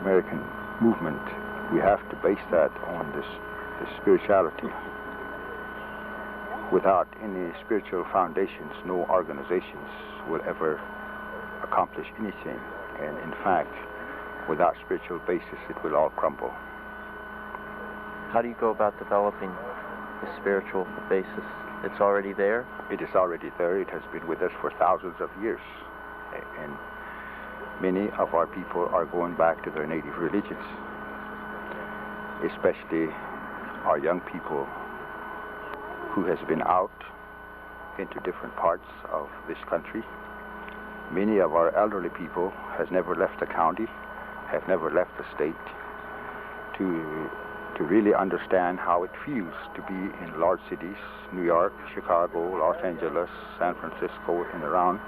American movement, we have to base that on this spirituality. Without any spiritual foundations, no organizations will ever accomplish anything. And in fact, without spiritual basis, it will all crumble. How do you go about developing the spiritual basis? It's already there? It is already there. It has been with us for thousands of years. And many of our people are going back to their native religions, especially our young people who has been out into different parts of this country. Many of our elderly people has never left the county, have never left the state to really understand how it feels to be in large cities, New York, Chicago, Los Angeles, San Francisco, and around.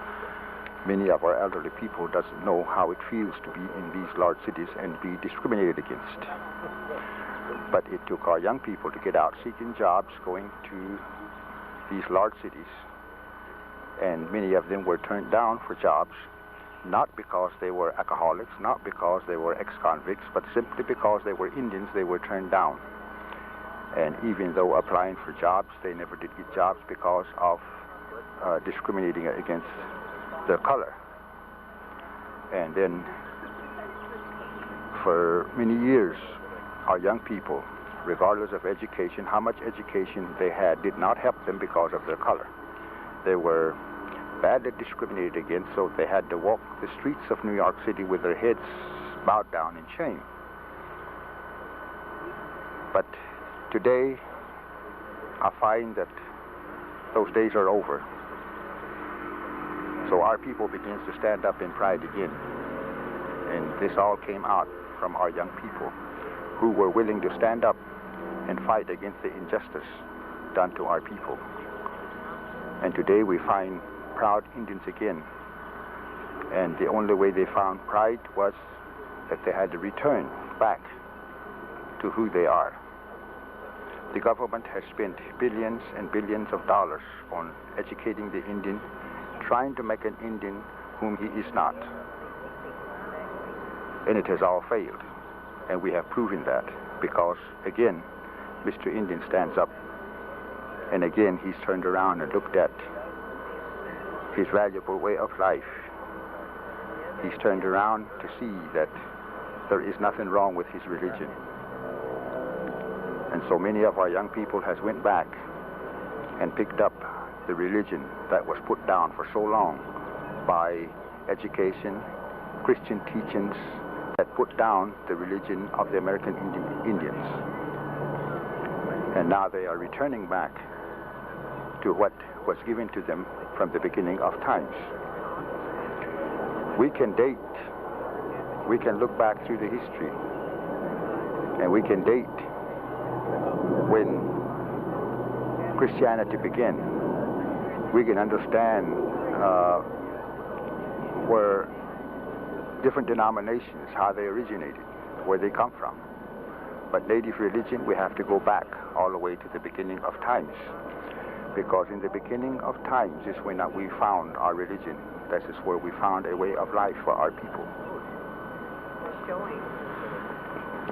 Many of our elderly people doesn't know how it feels to be in these large cities and be discriminated against. But it took our young people to get out seeking jobs, going to these large cities, and many of them were turned down for jobs, not because they were alcoholics, not because they were ex-convicts, but simply because they were Indians. They were turned down. And even though applying for jobs, they never did get jobs because of discriminating against their color. And then for many years, our young people, regardless of education, how much education they had, did not help them because of their color. They were badly discriminated against, so they had to walk the streets of New York City with their heads bowed down in shame. But today, I find that those days are over. So our people begins to stand up in pride again. And this all came out from our young people who were willing to stand up and fight against the injustice done to our people. And today we find proud Indians again. And the only way they found pride was that they had to return back to who they are. The government has spent billions and billions of dollars on educating the Indian, trying to make an Indian whom he is not. And it has all failed. And we have proven that because, again, Mr. Indian stands up, and again he's turned around and looked at his valuable way of life. He's turned around to see that there is nothing wrong with his religion. And so many of our young people has went back and picked up the religion that was put down for so long by education, Christian teachings that put down the religion of the American Indians. And now they are returning back to what was given to them from the beginning of times. We can date, we can look back through the history, and we can date when Christianity began. We can understand where different denominations, how they originated, where they come from. But native religion, we have to go back all the way to the beginning of times. Because in the beginning of times is when we found our religion. This is where we found a way of life for our people.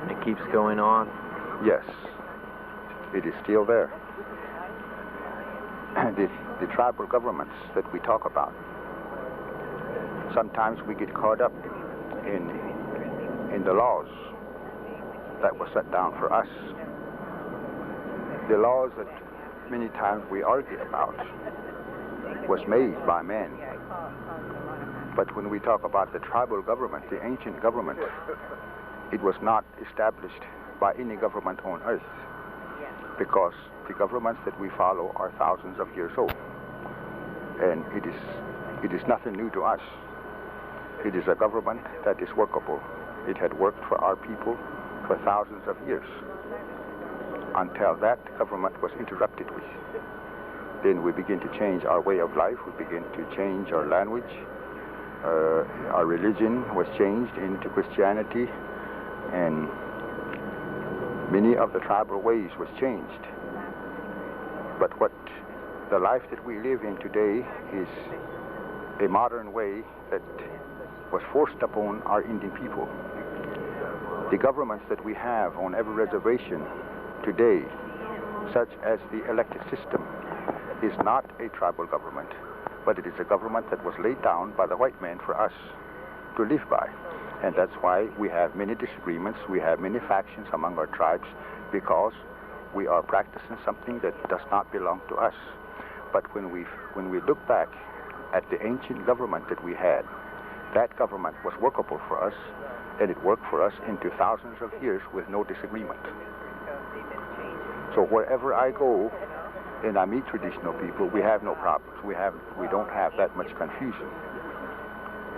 And it keeps going on. Yes, it is still there. The tribal governments that we talk about, sometimes we get caught up in the laws that were set down for us. The laws that many times we argue about was made by men. But when we talk about the tribal government, the ancient government, it was not established by any government on earth, because the governments that we follow are thousands of years old. And it is nothing new to us. It is a government that is workable. It had worked for our people for thousands of years, until that government was interrupted with. Then we begin to change our way of life. We begin to change our language. Our religion was changed into Christianity, and many of the tribal ways was changed. But what the life that we live in today is a modern way that was forced upon our Indian people, The governments that we have on every reservation today, such as the elected system, is not a tribal government, but it is a government that was laid down by the white man for us to live by. And that's why we have many disagreements, we have many factions among our tribes, because we are practicing something that does not belong to us. But when we look back at the ancient government that we had, that government was workable for us, and it worked for us into thousands of years with no disagreement. So wherever I go and I meet traditional people, we have no problems. We don't have that much confusion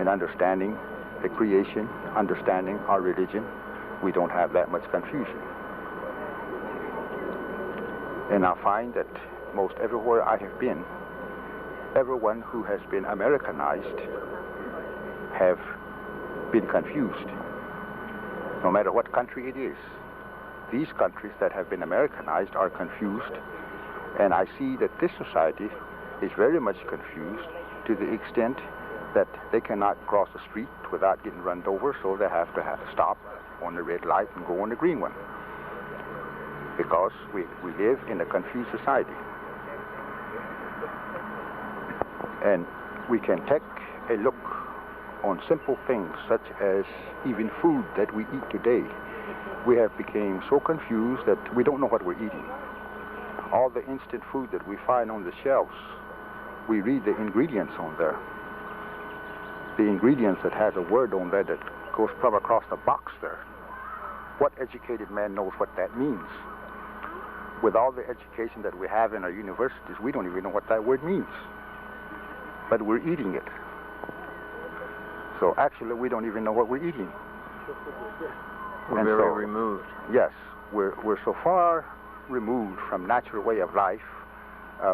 in understanding the creation, understanding our religion. We don't have that much confusion. And I find that most everywhere I have been, everyone who has been Americanized have been confused, no matter what country it is. These countries that have been Americanized are confused, and I see that this society is very much confused to the extent that they cannot cross the street without getting run over, so they have to stop on the red light and go on the green one, because we live in a confused society. And we can take a look on simple things such as even food that we eat today. We have become so confused that we don't know what we're eating. All the instant food that we find on the shelves, we read the ingredients on there. The ingredients that has a word on there that goes from across the box there. What educated man knows what that means? With all the education that we have in our universities, we don't even know what that word means. But we're eating it. So actually, we don't even know what we're eating. We're very removed. Yes, we're so far removed from natural way of life.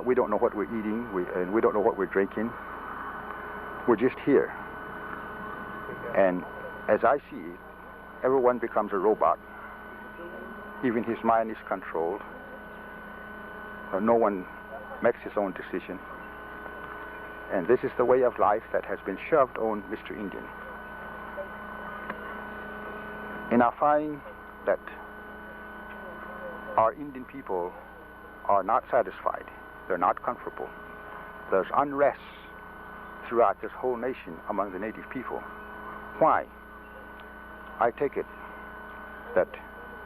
We don't know what we're eating, and we don't know what we're drinking. We're just here. And as I see it, everyone becomes a robot. Even his mind is controlled. No one makes his own decision. And this is the way of life that has been shoved on Mr. Indian. And I find that our Indian people are not satisfied. They're not comfortable. There's unrest throughout this whole nation among the native people. Why? I take it that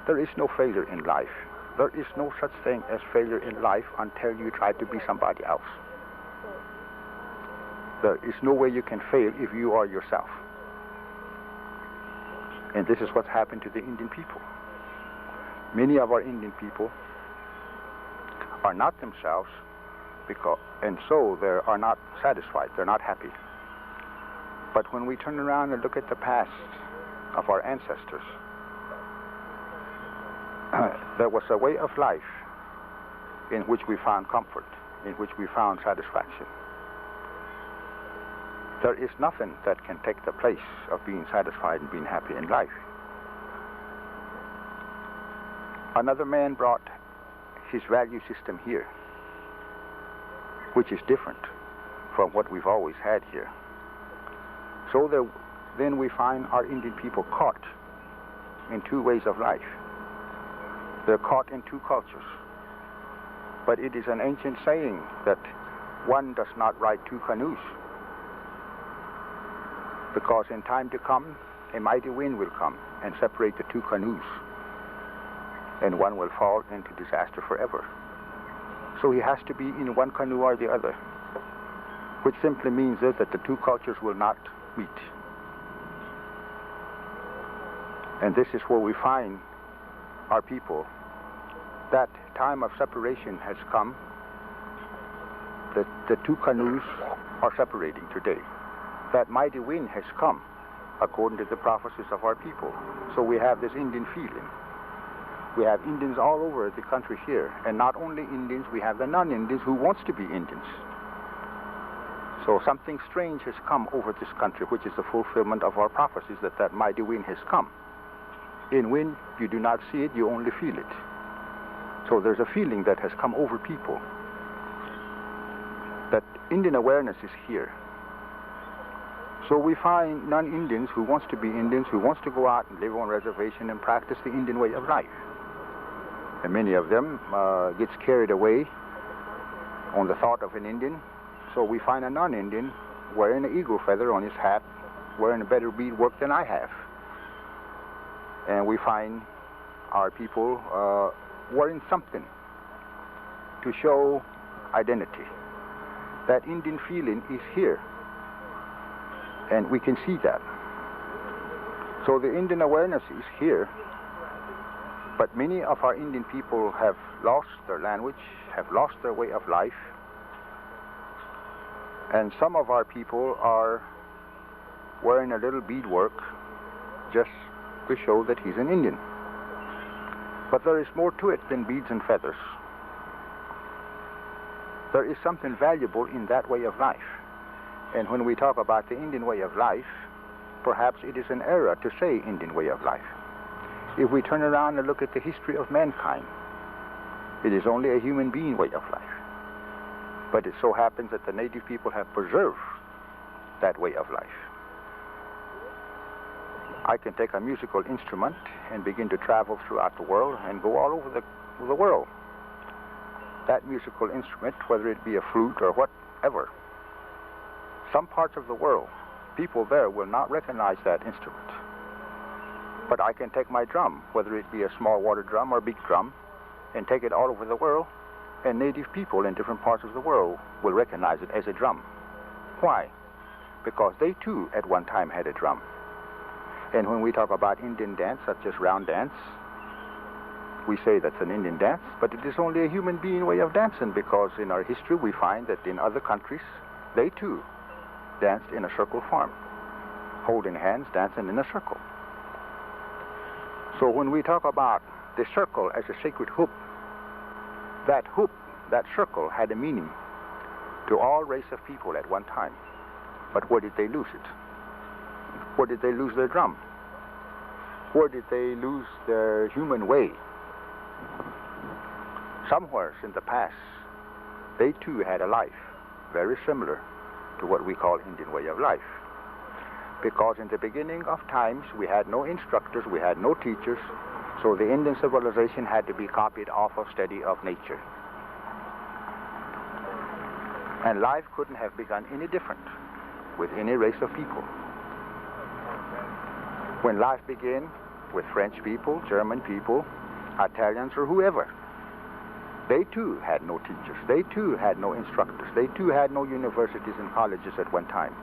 there is no failure in life. There is no such thing as failure in life until you try to be somebody else. There is no way you can fail if you are yourself. And this is what's happened to the Indian people. Many of our Indian people are not themselves, and so they are not satisfied. They're not happy. But when we turn around and look at the past of our ancestors, there was a way of life in which we found comfort, in which we found satisfaction. There is nothing that can take the place of being satisfied and being happy in life. Another man brought his value system here, which is different from what we've always had here. So then we find our Indian people caught in two ways of life. They're caught in two cultures. But it is an ancient saying that one does not ride two canoes, because in time to come, a mighty wind will come and separate the two canoes, and one will fall into disaster forever. So he has to be in one canoe or the other, which simply means that the two cultures will not meet. And this is where we find our people. That time of separation has come. The two canoes are separating today. That mighty wind has come, according to the prophecies of our people. So we have this Indian feeling. We have Indians all over the country here, and not only Indians, we have the non-Indians who wants to be Indians. So something strange has come over this country, which is the fulfillment of our prophecies, that mighty wind has come. In wind, you do not see it, you only feel it. So there's a feeling that has come over people, that Indian awareness is here. So we find non-Indians who wants to be Indians, who wants to go out and live on reservation and practice the Indian way of life. And many of them gets carried away on the thought of an Indian. So we find a non-Indian wearing an eagle feather on his hat, wearing a better beadwork than I have. And we find our people wearing something to show identity. That Indian feeling is here. And we can see that. So the Indian awareness is here, but many of our Indian people have lost their language, have lost their way of life, and some of our people are wearing a little beadwork just to show that he's an Indian. But there is more to it than beads and feathers. There is something valuable in that way of life. And when we talk about the Indian way of life, perhaps it is an error to say Indian way of life. If we turn around and look at the history of mankind, it is only a human being way of life. But it so happens that the native people have preserved that way of life. I can take a musical instrument and begin to travel throughout the world and go all over the world. That musical instrument, whether it be a flute or whatever, some parts of the world, people there will not recognize that instrument. But I can take my drum, whether it be a small water drum or big drum, and take it all over the world, and native people in different parts of the world will recognize it as a drum. Why? Because they too at one time had a drum. And when we talk about Indian dance, such as round dance, we say that's an Indian dance, but it is only a human being way of dancing, because in our history we find that in other countries, they too danced in a circle form, holding hands, dancing in a circle. So when we talk about the circle as a sacred hoop, that circle had a meaning to all race of people at one time. But where did they lose it? Where did they lose their drum? Where did they lose their human way? Somewhere in the past, they too had a life very similar to what we call Indian way of life. Because in the beginning of times, we had no instructors, we had no teachers, so the Indian civilization had to be copied off of study of nature. And life couldn't have begun any different with any race of people. When life began with French people, German people, Italians, or whoever, they too had no teachers. They too had no instructors. They too had no universities and colleges at one time.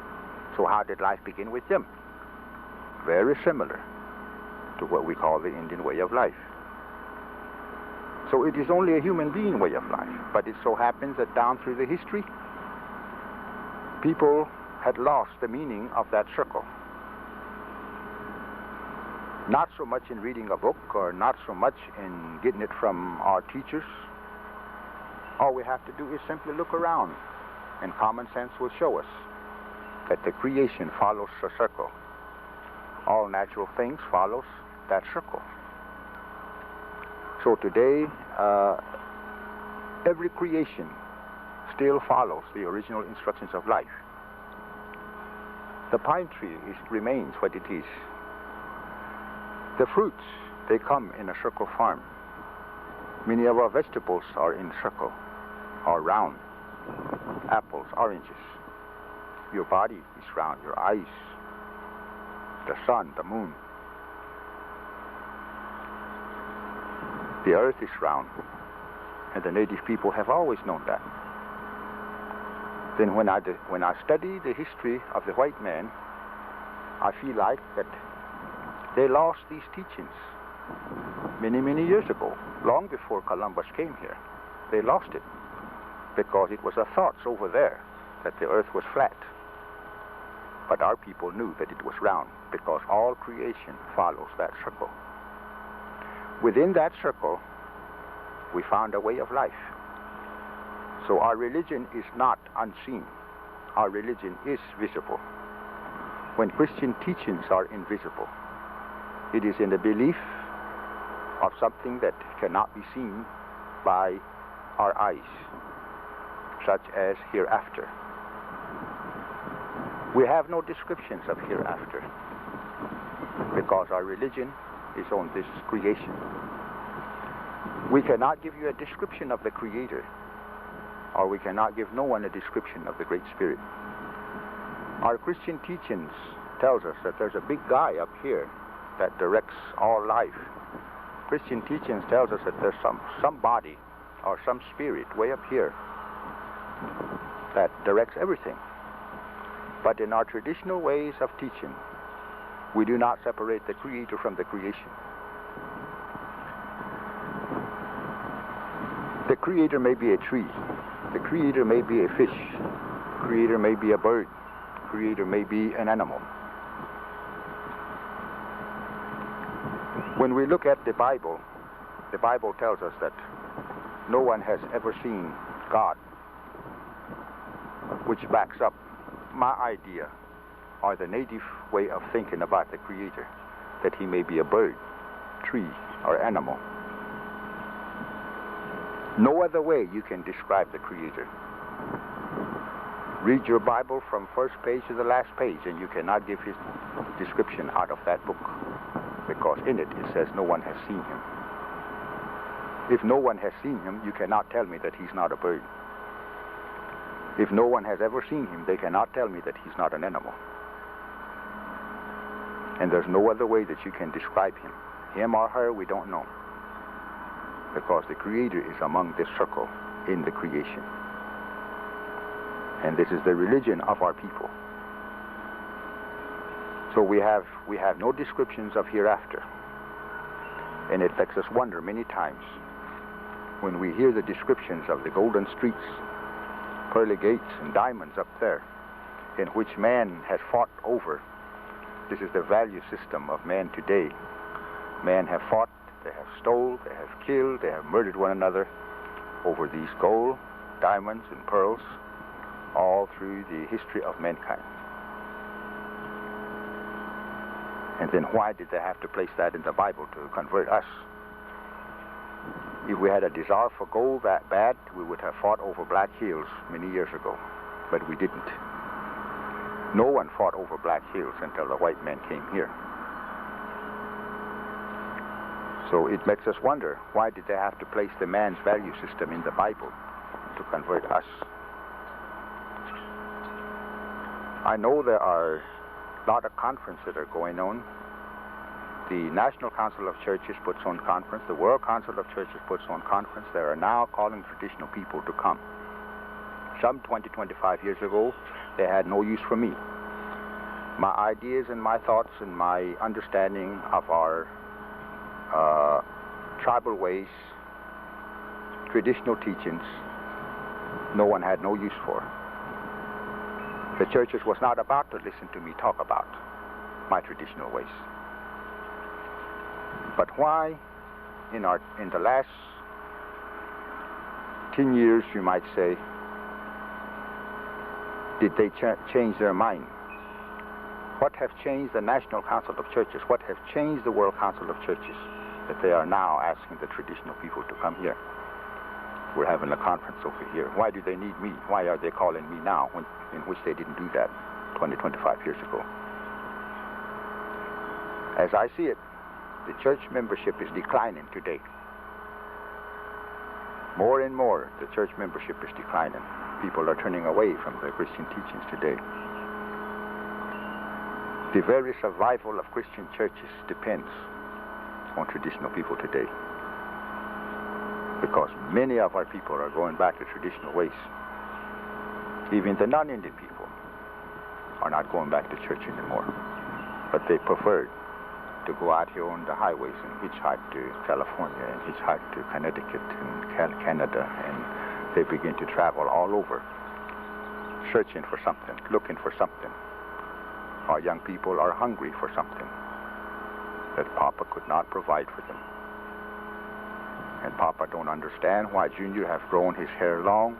So how did life begin with them? Very similar to what we call the Indian way of life. So it is only a human being way of life. But it so happens that down through the history, people had lost the meaning of that circle. Not so much in reading a book, or not so much in getting it from our teachers. All we have to do is simply look around, and common sense will show us that the creation follows a circle. All natural things follows that circle. So today, every creation still follows the original instructions of life. The pine tree remains what it is. The fruits, they come in a circle form. Many of our vegetables are in circle, or round. Apples, oranges. Your body is round, your eyes, the sun, the moon. The earth is round, and the native people have always known that. Then when I study the history of the white man, I feel like that they lost these teachings many, many years ago, long before Columbus came here. They lost it because it was a thought over there that the earth was flat. But our people knew that it was round because all creation follows that circle. Within that circle, we found a way of life. So our religion is not unseen. Our religion is visible. When Christian teachings are invisible, it is in the belief of something that cannot be seen by our eyes, such as hereafter. We have no descriptions of hereafter because our religion is on this creation. We cannot give you a description of the Creator, or we cannot give no one a description of the Great Spirit. Our Christian teachings tells us that there's a big guy up here that directs all life. Christian teachings tells us that there's somebody or some spirit way up here that directs everything. But in our traditional ways of teaching, we do not separate the Creator from the creation. The Creator may be a tree. The Creator may be a fish. The Creator may be a bird. The Creator may be an animal. When we look at the Bible tells us that no one has ever seen God, which backs up my idea or the native way of thinking about the Creator, that he may be a bird, tree, or animal. No other way you can describe the Creator. Read your Bible from first page to the last page, and you cannot give his description out of that book, because in it says no one has seen him. If no one has seen him, you cannot tell me that he's not a bird. If no one has ever seen him, they cannot tell me that he's not an animal. And there's no other way that you can describe him. Him or her, we don't know, because the Creator is among this circle in the creation. And this is the religion of our people. So we have no descriptions of hereafter. And it makes us wonder many times when we hear the descriptions of the golden streets, pearly gates, and diamonds up there, in which man has fought over. This is the value system of man today. Men have fought, they have stole, they have killed, they have murdered one another over these gold, diamonds, and pearls, all through the history of mankind. And then why did they have to place that in the Bible to convert us? If we had a desire for gold that bad, we would have fought over Black Hills many years ago, but we didn't. No one fought over Black Hills until the white men came here. So it makes us wonder, why did they have to place the man's value system in the Bible to convert us? I know there are a lot of conferences that are going on. The National Council of Churches puts on conference. The World Council of Churches puts on conference. They are now calling traditional people to come. Some 20, 25 years ago, they had no use for me. My ideas and my thoughts and my understanding of our tribal ways, traditional teachings, no one had no use for. The churches was not about to listen to me talk about my traditional ways. But why, in the last 10 years, you might say, did they change their mind? What have changed the National Council of Churches? What have changed the World Council of Churches that they are now asking the traditional people to come here? We're having a conference over here. Why do they need me? Why are they calling me now in which they didn't do that 20, 25 years ago? As I see it, the church membership is declining today. More and more, the church membership is declining. People are turning away from the Christian teachings today. The very survival of Christian churches depends on traditional people today, because many of our people are going back to traditional ways. Even the non-Indian people are not going back to church anymore, but they preferred to go out here on the highways and hitchhike to California and hitchhike to Connecticut and Canada, and they begin to travel all over, searching for something, looking for something. Our young people are hungry for something that Papa could not provide for them. And Papa don't understand why Junior have grown his hair long.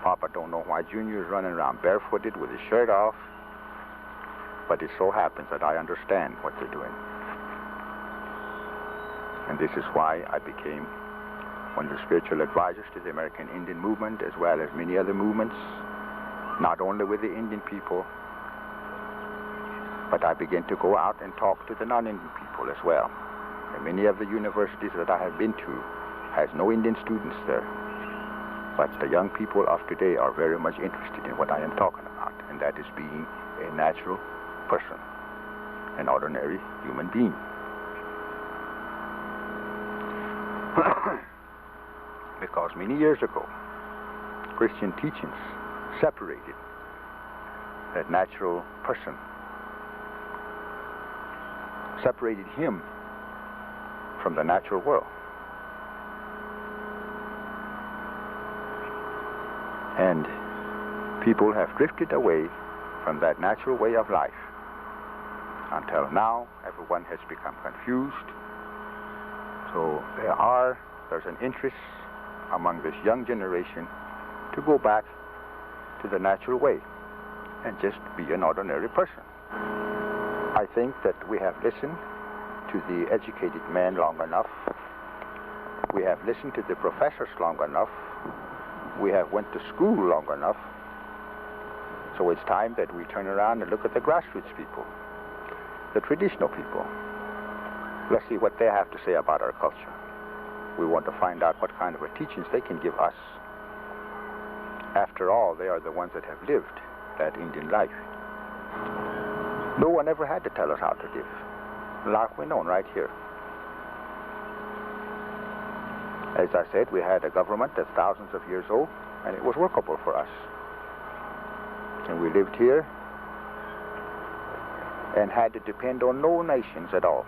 Papa don't know why Junior is running around barefooted with his shirt off. But it so happens that I understand what they're doing. And this is why I became one of the spiritual advisors to the American Indian movement, as well as many other movements, not only with the Indian people, But I began to go out and talk to the non-Indian people as well. And many of the universities that I have been to has no Indian students there. But the young people of today are very much interested in what I am talking about, and that is being a natural person, an ordinary human being. Because many years ago, Christian teachings separated that natural person, separated him from the natural world. And people have drifted away from that natural way of life. Until now, everyone has become confused. So there's an interest among this young generation to go back to the natural way and just be an ordinary person. I think that we have listened to the educated man long enough. We have listened to the professors long enough. We have went to school long enough. So it's time that we turn around and look at the grassroots people, the traditional people. Let's see what they have to say about our culture. We want to find out what kind of a teachings they can give us. After all, they are the ones that have lived that Indian life. No one ever had to tell us how to live. Like we know right here. As I said, we had a government that's thousands of years old, and it was workable for us. And we lived here and had to depend on no nations at all.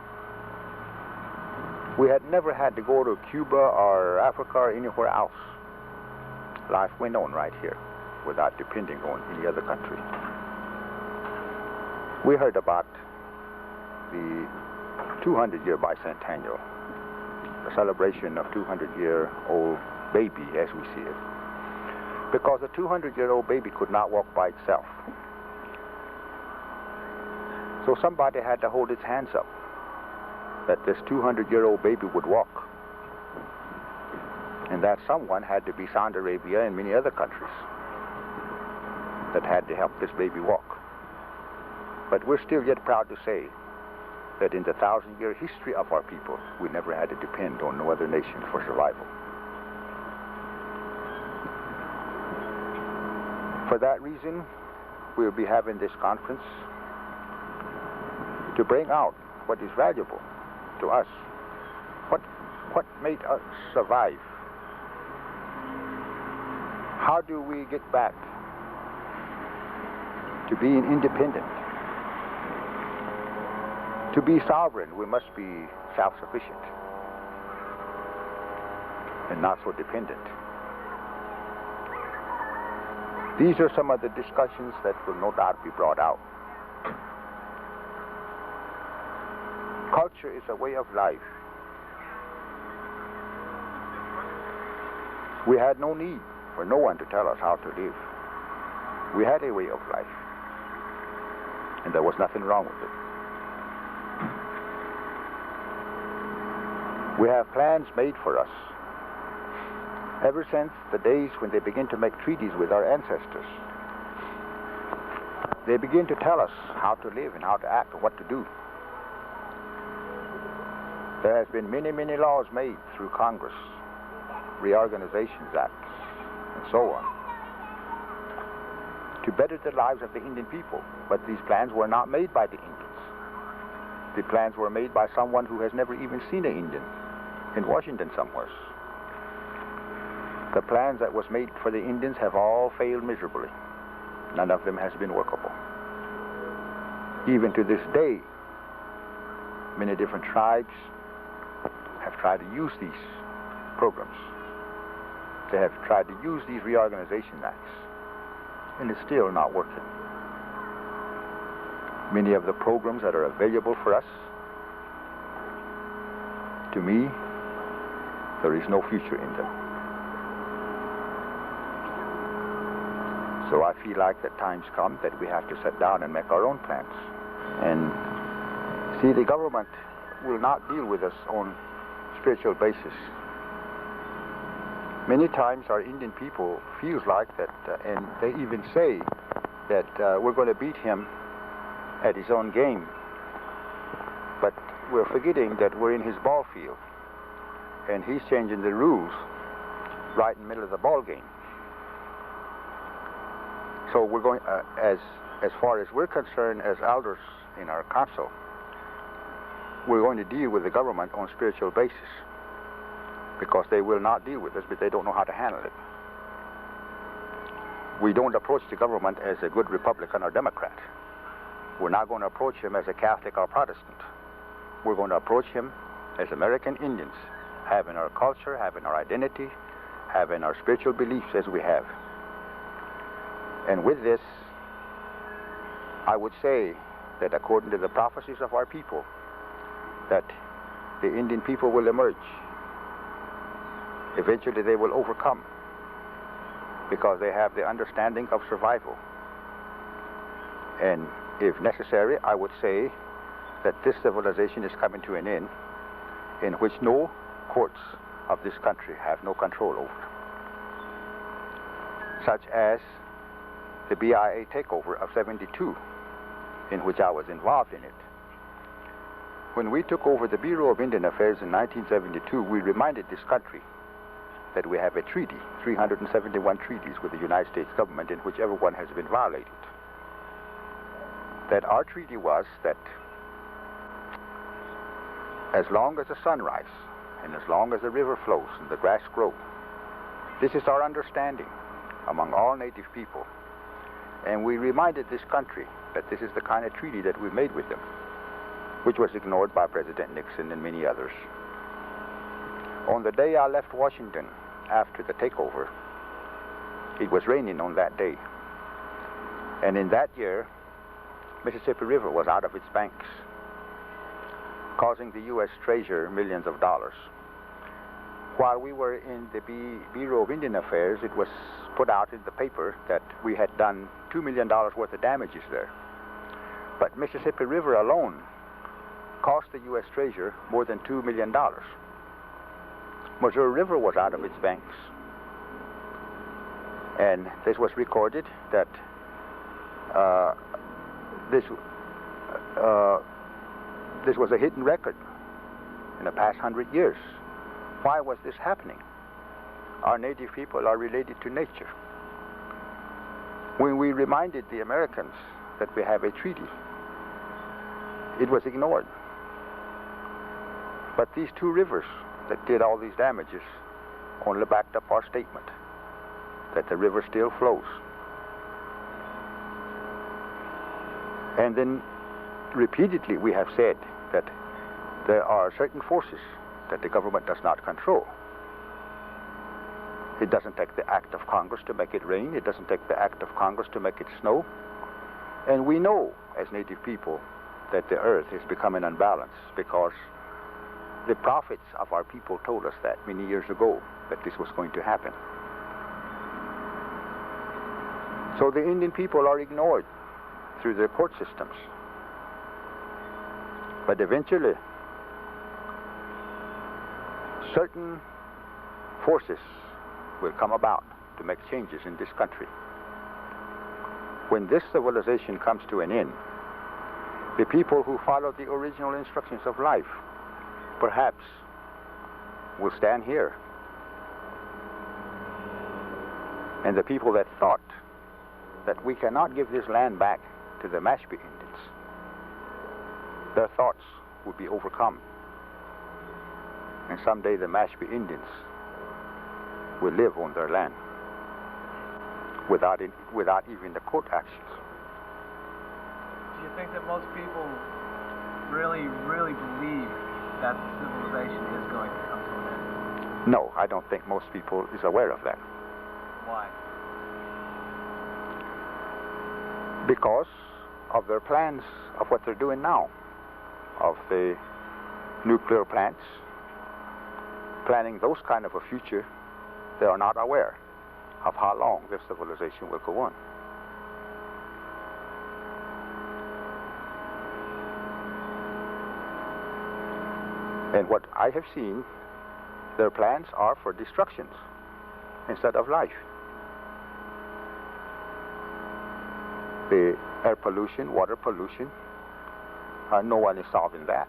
We had never had to go to Cuba or Africa or anywhere else. Life went on right here without depending on any other country. We heard about the 200-year bicentennial, the celebration of 200-year-old baby as we see it. Because a 200-year-old baby could not walk by itself. So somebody had to hold its hands up that this 200-year-old baby would walk. And that someone had to be Saudi Arabia and many other countries that had to help this baby walk. But we're still yet proud to say that in the 1,000-year history of our people, we never had to depend on no other nation for survival. For that reason, we'll be having this conference to bring out what is valuable to us, what made us survive. How do we get back to being independent? To be sovereign, we must be self-sufficient and not so dependent. These are some of the discussions that will no doubt be brought out. Culture is a way of life. We had no need for no one to tell us how to live. We had a way of life, and there was nothing wrong with it. We have plans made for us. Ever since the days when they begin to make treaties with our ancestors, they begin to tell us how to live and how to act and what to do. There has been many, many laws made through Congress, reorganizations acts, and so on, to better the lives of the Indian people. But these plans were not made by the Indians. The plans were made by someone who has never even seen an Indian in Washington somewhere. The plans that was made for the Indians have all failed miserably. None of them has been workable. Even to this day, many different tribes have tried to use these programs. They have tried to use these reorganization acts, and it's still not working. Many of the programs that are available for us, to me, there is no future in them. So I feel like the time's come that we have to sit down and make our own plans. And see, the government will not deal with us on spiritual basis. Many times our Indian people feels like that, and they even say that we're going to beat him at his own game. But we're forgetting that we're in his ball field, and he's changing the rules right in the middle of the ball game. So we're going, as far as we're concerned, as elders in our council, we're going to deal with the government on spiritual basis, because they will not deal with us, but they don't know how to handle it. We don't approach the government as a good Republican or Democrat. We're not going to approach him as a Catholic or Protestant. We're going to approach him as American Indians, having our culture, having our identity, having our spiritual beliefs as we have. And with this, I would say that according to the prophecies of our people, that the Indian people will emerge. Eventually they will overcome, because they have the understanding of survival. And if necessary, I would say that this civilization is coming to an end in which no courts of this country have no control over, such as the BIA takeover of '72, in which I was involved in it. When we took over the Bureau of Indian Affairs in 1972, we reminded this country that we have a treaty, 371 treaties with the United States government, in which every one has been violated. That our treaty was that as long as the sun rises and as long as the river flows and the grass grows, this is our understanding among all native people. And we reminded this country that this is the kind of treaty that we made with them, which was ignored by President Nixon and many others. On the day I left Washington after the takeover, it was raining on that day. And in that year, Mississippi River was out of its banks, causing the U.S. Treasury millions of dollars. While we were in the Bureau of Indian Affairs, it was put out in the paper that we had done $2 million worth of damages there. But Mississippi River alone cost the U.S. Treasury more than $2 million. Missouri River was out of its banks. And this was recorded that this was a hidden record in the past 100 years. Why was this happening? Our native people are related to nature. When we reminded the Americans that we have a treaty, it was ignored. But these two rivers that did all these damages only backed up our statement that the river still flows. And then repeatedly we have said that there are certain forces that the government does not control. It doesn't take the act of Congress to make it rain. It doesn't take the act of Congress to make it snow. And we know as native people that the earth is becoming unbalanced, because the prophets of our people told us that many years ago, that this was going to happen. So the Indian people are ignored through their court systems. But eventually, certain forces will come about to make changes in this country. When this civilization comes to an end, the people who follow the original instructions of life perhaps will stand here. And the people that thought that we cannot give this land back to the Mashpee Indians, their thoughts will be overcome. And someday the Mashpee Indians will live on their land without even the court actions. Do you think that most people really believe that civilization is going to come to an end? No, I don't think most people is aware of that. Why? Because of their plans of what they're doing now, of the nuclear plants, planning those kind of a future. They are not aware of how long this civilization will go on. And what I have seen, their plans are for destructions instead of life. The air pollution, water pollution, No one is solving that.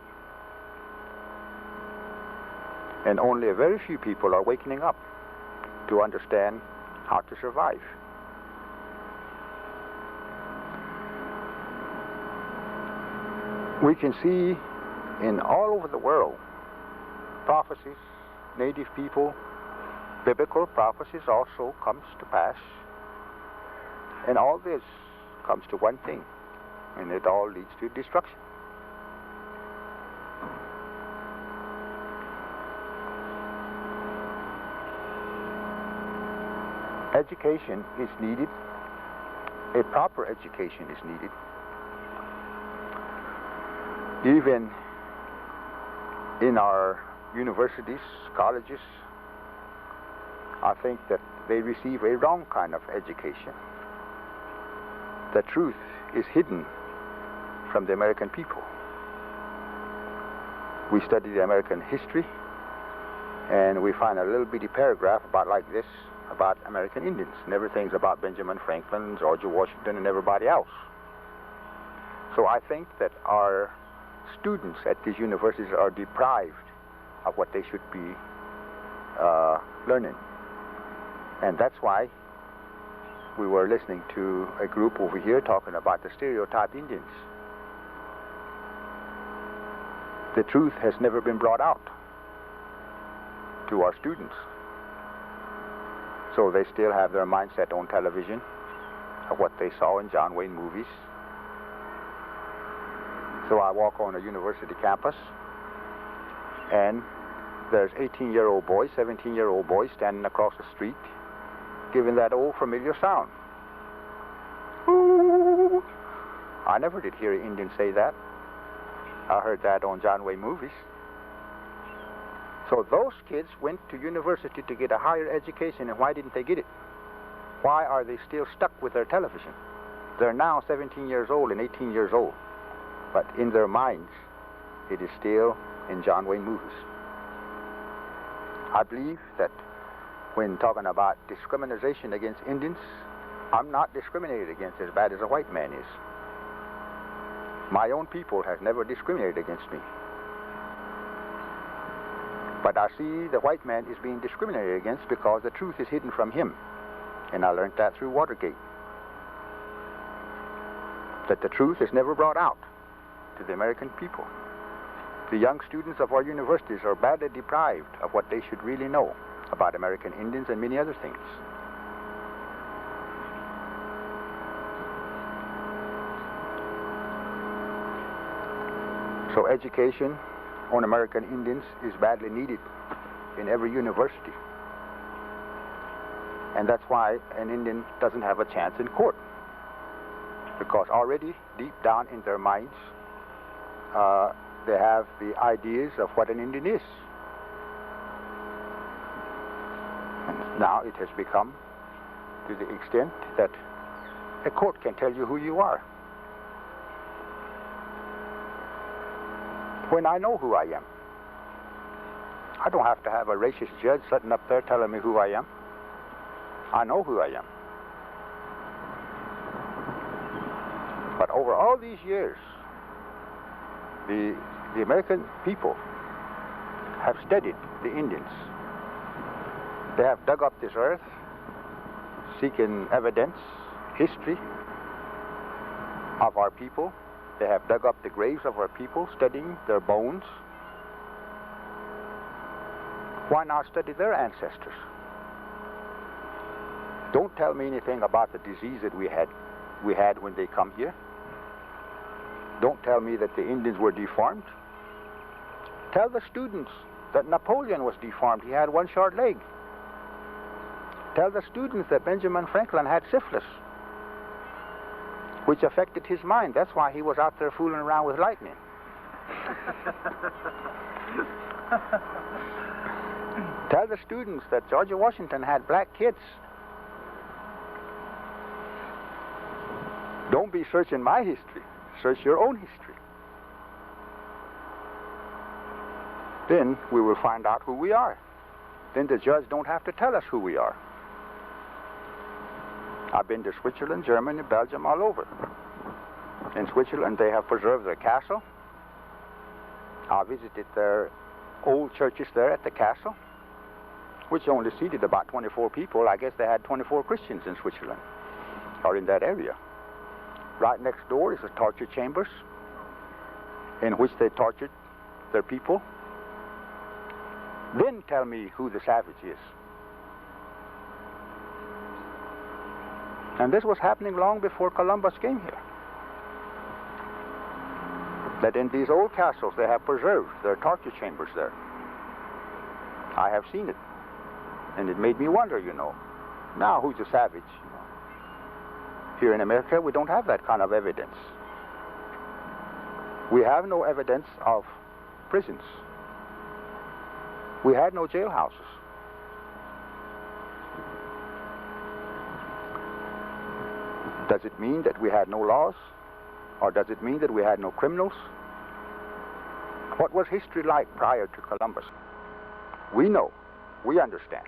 And only a very few people are waking up to understand how to survive. We can see in all over the world prophecies, native people, biblical prophecies also comes to pass. And all this comes to one thing, and it all leads to destruction. Education is needed. A proper education is needed. Even in our universities, colleges, I think that they receive a wrong kind of education. The truth is hidden from the American people. We study the American history, and we find a little bitty paragraph about like this about American Indians, and everything's about Benjamin Franklin, George Washington, and everybody else. So I think that our students at these universities are deprived of what they should be learning. And that's why we were listening to a group over here talking about the stereotyped Indians. The truth has never been brought out to our students. So they still have their mindset on television of what they saw in John Wayne movies. So I walk on a university campus, and there's 18-year-old boys, 17-year-old boys standing across the street giving that old familiar sound. Ooh. I never did hear an Indian say that. I heard that on John Wayne movies. So those kids went to university to get a higher education, and why didn't they get it? Why are they still stuck with their television? They're now 17 years old and 18 years old, but in their minds, it is still in John Wayne movies. I believe that when talking about discrimination against Indians, I'm not discriminated against as bad as a white man is. My own people has never discriminated against me. But I see the white man is being discriminated against because the truth is hidden from him. And I learned that through Watergate. That the truth is never brought out to the American people. The young students of our universities are badly deprived of what they should really know about American Indians and many other things. So education on American Indians is badly needed in every university. And that's why an Indian doesn't have a chance in court. Because already deep down in their minds, they have the ideas of what an Indian is. And now it has become to the extent that a court can tell you who you are. When I know who I am, I don't have to have a racist judge sitting up there telling me who I am. I know who I am. But over all these years, the American people have studied the Indians. They have dug up this earth, seeking evidence, history of our people. They have dug up the graves of our people, studying their bones. Why not study their ancestors? Don't tell me anything about the disease that we had when they come here. Don't tell me that the Indians were deformed. Tell the students that Napoleon was deformed. He had one short leg. Tell the students that Benjamin Franklin had syphilis, which affected his mind. That's why he was out there fooling around with lightning. Tell the students that George Washington had black kids. Don't be searching my history. Search your own history. Then we will find out who we are. Then the judge don't have to tell us who we are. I've been to Switzerland, Germany, Belgium, all over. In Switzerland, they have preserved their castle. I visited their old churches there at the castle, which only seated about 24 people. I guess they had 24 Christians in Switzerland, or in that area. Right next door is the torture chambers, in which they tortured their people. Then tell me who the savage is. And this was happening long before Columbus came here. That in these old castles they have preserved their torture chambers there. I have seen it. And it made me wonder, you know, now who's the savage? Here in America, we don't have that kind of evidence. We have no evidence of prisons. We had no jailhouses. Does it mean that we had no laws? Or does it mean that we had no criminals? What was history like prior to Columbus? We know. We understand.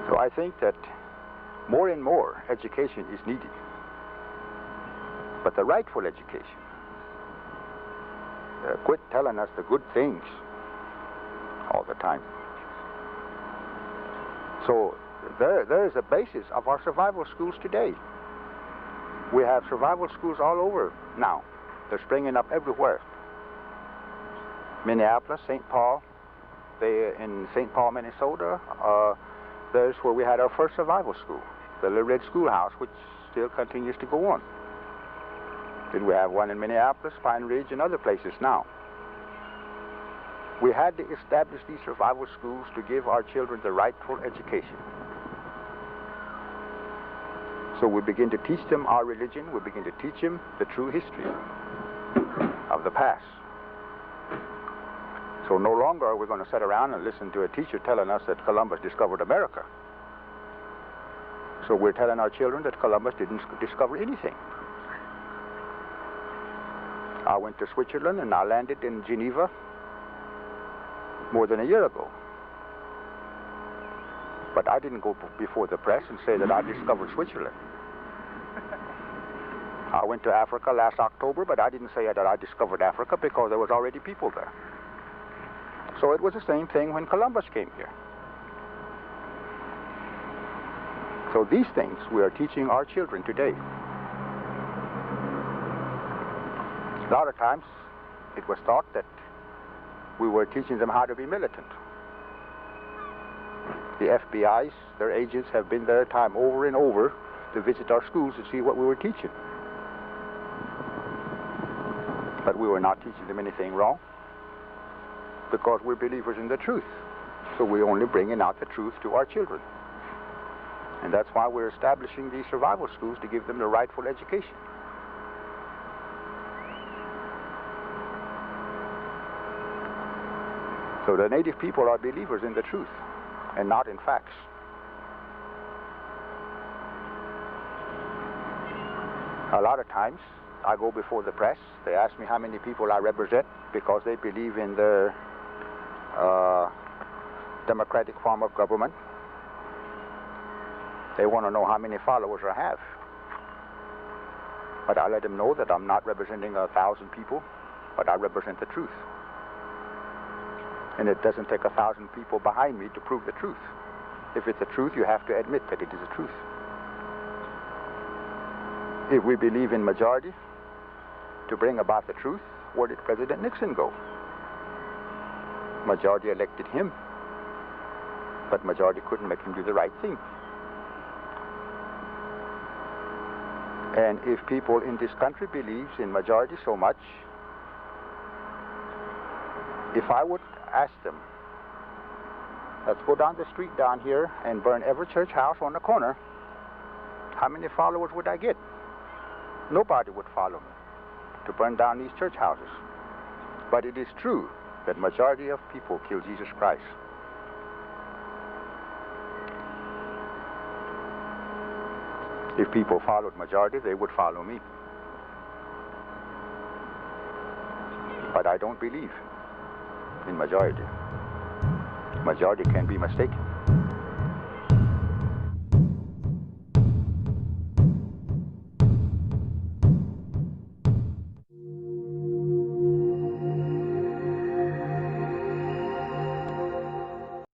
So I think that more and more education is needed. But the rightful education. Quit telling us the good things all the time. So there is a basis of our survival schools today. We have survival schools all over now. They're springing up everywhere. Minneapolis, St. Paul, in St. Paul, Minnesota, there's where we had our first survival school, the Little Red Schoolhouse, which still continues to go on. Then we have one in Minneapolis, Pine Ridge, and other places now. We had to establish these survival schools to give our children the rightful education. So we begin to teach them our religion, we begin to teach them the true history of the past. So no longer are we going to sit around and listen to a teacher telling us that Columbus discovered America. So we're telling our children that Columbus didn't discover anything. I went to Switzerland and I landed in Geneva more than a year ago. But I didn't go before the press and say that I discovered Switzerland. I went to Africa last October, but I didn't say that I discovered Africa because there was already people there. So it was the same thing when Columbus came here. So these things we are teaching our children today. A lot of times it was thought that we were teaching them how to be militant. The FBI's, their agents have been there time over and over to visit our schools to see what we were teaching. But we were not teaching them anything wrong because we're believers in the truth. So we're only bringing out the truth to our children. And that's why we're establishing these survival schools to give them the rightful education. So the native people are believers in the truth and not in facts. A lot of times I go before the press, they ask me how many people I represent because they believe in the democratic form of government. They want to know how many followers I have. But I let them know that I'm not representing 1,000 people, but I represent the truth. And it doesn't take 1,000 people behind me to prove the truth. If it's the truth, you have to admit that it is the truth. If we believe in majority to bring about the truth, where did President Nixon go? Majority elected him, but majority couldn't make him do the right thing. And if people in this country believes in majority so much, if I would ask them, let's go down the street down here and burn every church house on the corner, how many followers would I get? Nobody would follow me to burn down these church houses. But it is true that majority of people kill Jesus Christ. If people followed majority, they would follow me. But I don't believe in majority. Majority can be mistaken.